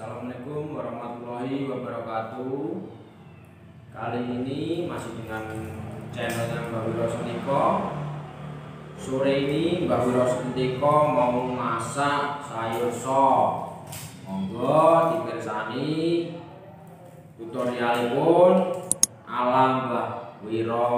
Assalamualaikum warahmatullahi wabarakatuh. Kali ini masih dengan channelnya Mbak Wiro Sentiko. Sore ini Mbak Wiro Sentiko mau masak sayur sop. Monggo dipirsani tutorialipun ala Mbak Wiro.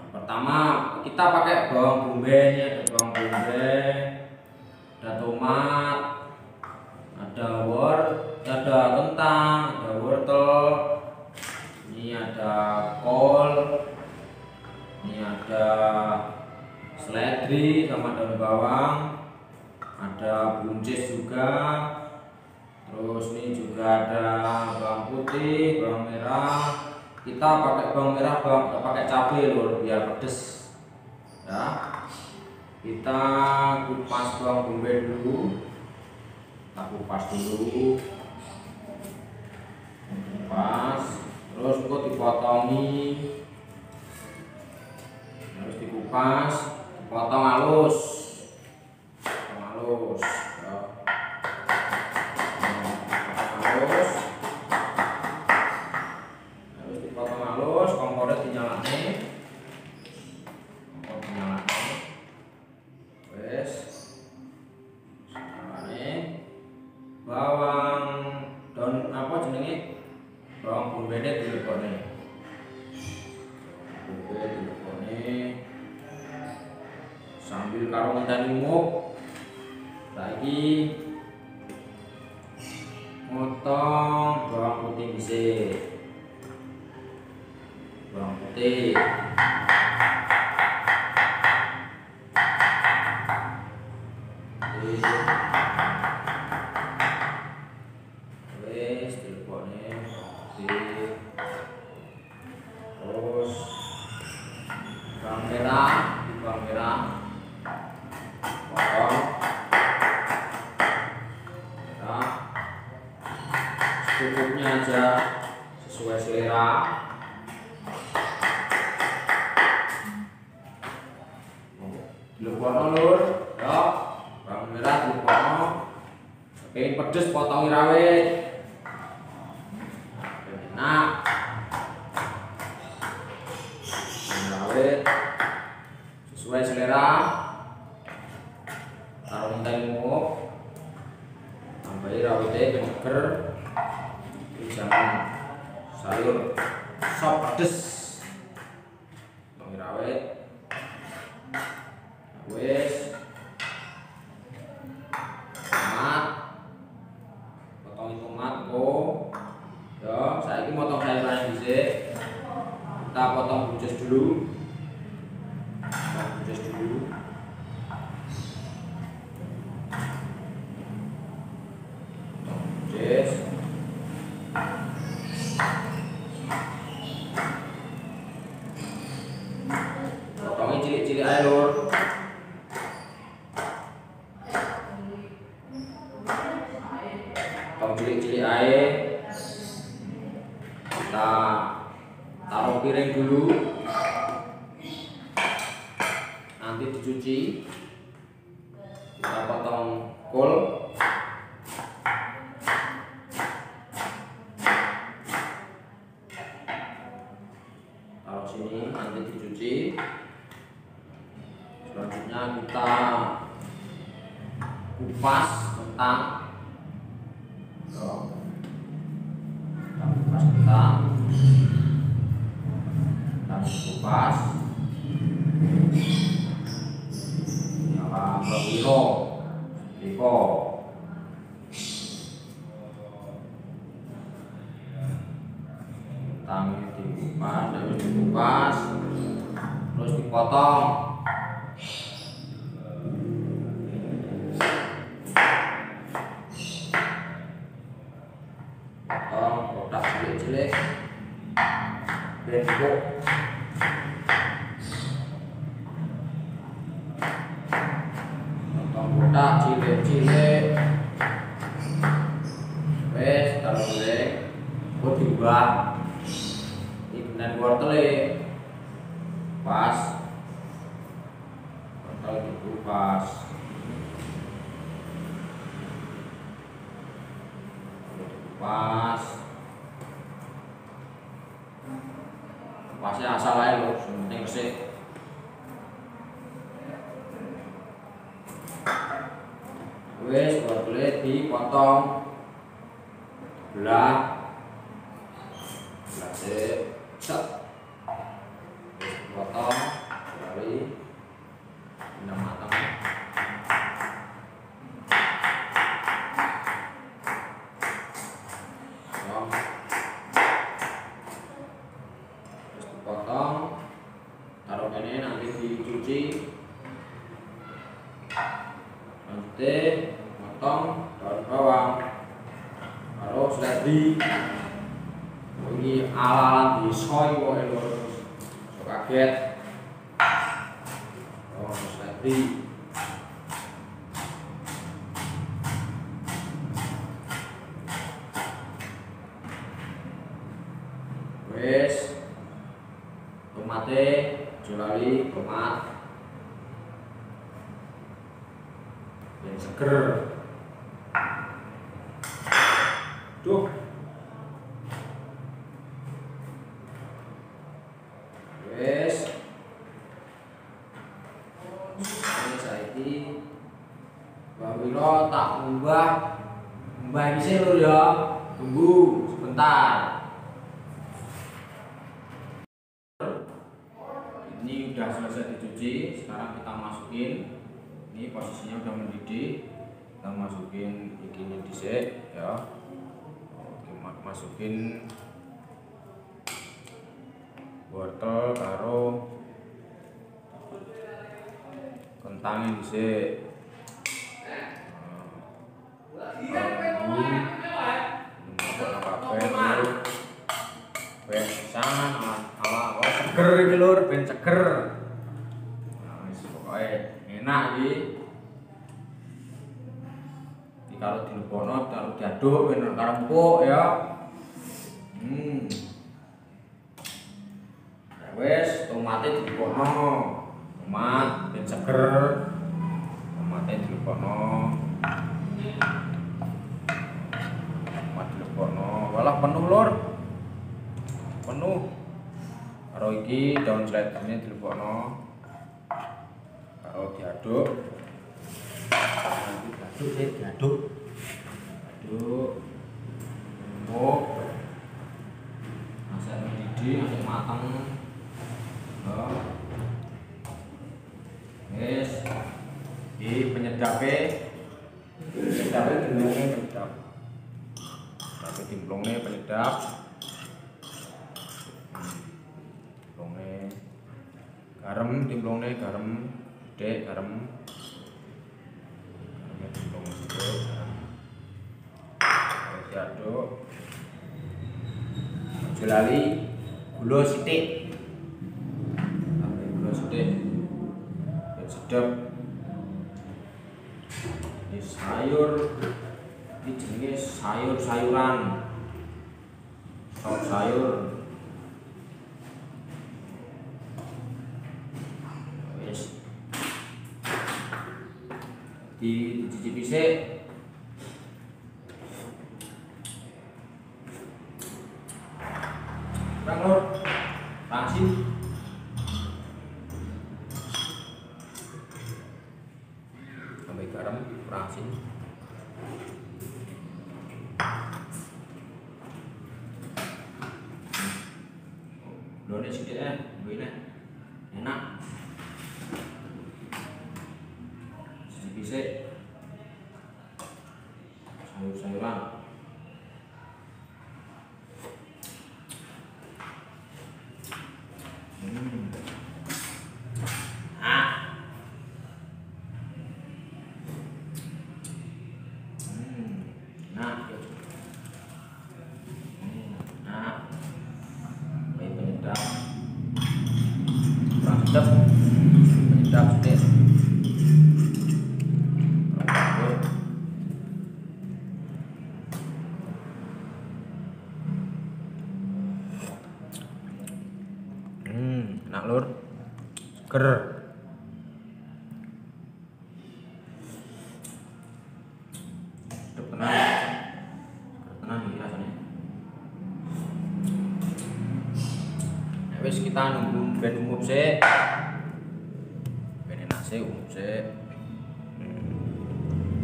Pertama kita pakai bawang bombay, ini ada bawang bombay, ada tomat, ada kentang, ada wortel, ini ada kol, ini ada seledri sama daun bawang, ada buncis juga, terus ini juga ada bawang putih, bawang merah. Kita pakai bawang merah, pakai cabai lur biar pedes ya. Kita kupas bawang bombay dulu. Kupas dulu, kupas, terus kok dipotongi, terus dikupas, dipotong halus, halus, halus, terus dipotong halus, kompornya dinyalakan, kompor dinyalakan, wes. Bawang daun apa jenenge, bawang bombay dilebokne, sambil karo ngenteni umuk. Saiki motong bawang putih dhisik, bawang putih, terus bawang merah, potong merah secukupnya aja sesuai selera. Dilebokno lur, ya bawang merah dilebokno. Pengen pedes potongi rawit. Enak. Rawit sesuai selera. Taruh ngenteni umuk. Tambahi rawitnya ben seger. Jangan sayur sop pedes. Potongi rawit. Wes. Ya, saiki motong sayuran dhisik. Kita potong buncis dulu. Buncis. Potongnya cilik-cilik ae, Lur. Potong cilik-cilik ae. Kita taruh piring dulu, nanti dicuci. Kita potong kol, taruh sini, nanti dicuci. Selanjutnya kita kupas kentang. Kupas nyala Mbak Wiro Sentiko. Kentang dikupas, terus dipotong. Potong kotak cilik-cilik, bentuk. Kotak cilik-cilik. Wes taruh goreng. Kok diubah. Iki bener wortele. Pas. Wortel dikupas. pas pasnya asal aja lho, penting resik. Wes wortel dipotong belah set potong dari ini matang. Terus dipotong, taruh ini nanti dicuci. Nanti potong daun bawang, taruh seledri. Ini ala-ala di soy kok lho, so kaget. Oh, seledri. Wes, tomate, jolali, tomat, dan seger. Tuh. Wes, ini saiki Bawilo tak ubah ini sih lur ya, tunggu sebentar. Ini udah selesai dicuci, sekarang kita masukin. Ini posisinya udah mendidih, kita masukin begini dhisik ya. Oke, masukin wortel karo kentangnya dhisik. Seger iki lur, ben seger. Nah, wis pokoke enak iki. Iki kalau dilebono, taruh diaduk ben karo empuk ya. Ya wis, tomate dilebono. Tomat ben seger. Tomate dilebono. Tomat dilebono. Walah penuh lur. Penuh. Karo iki daun seledrinya dilebokno, karo diaduk, nanti diaduk, empuk, masak mendidih, masak matang, wes, ini penyedapnya dimplungnya penyedap. Garam timplongne garam gede, garamnya timplong sedikit, diaduk. Aja lali gula sithik, biar sedap. Ini sayur, ini jenis sayur-sayuran, sop sayur. Dicicipi sik. Bang lur, langsing. Tambah garam, langsing. Lone sithik mbene. Enak. Bisa sayur-sayuran. Baik penyedap, kurang sedap, penyedap sedikit. Enak lur, seger. Sedap tenan. Seger tenan iki rasane. wis kita nunggu ben umup sik. Ben enak sik umup sik.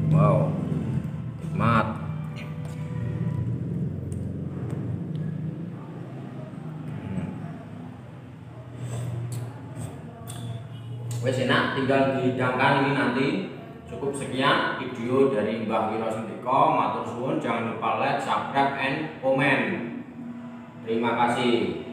Wow. Nikmat. Wes enak, tinggal dihidangkan ini nanti. Cukup sekian video dari Mbah Wiro Sentiko. Matur suwun, jangan lupa like, subscribe, and comment. Terima kasih.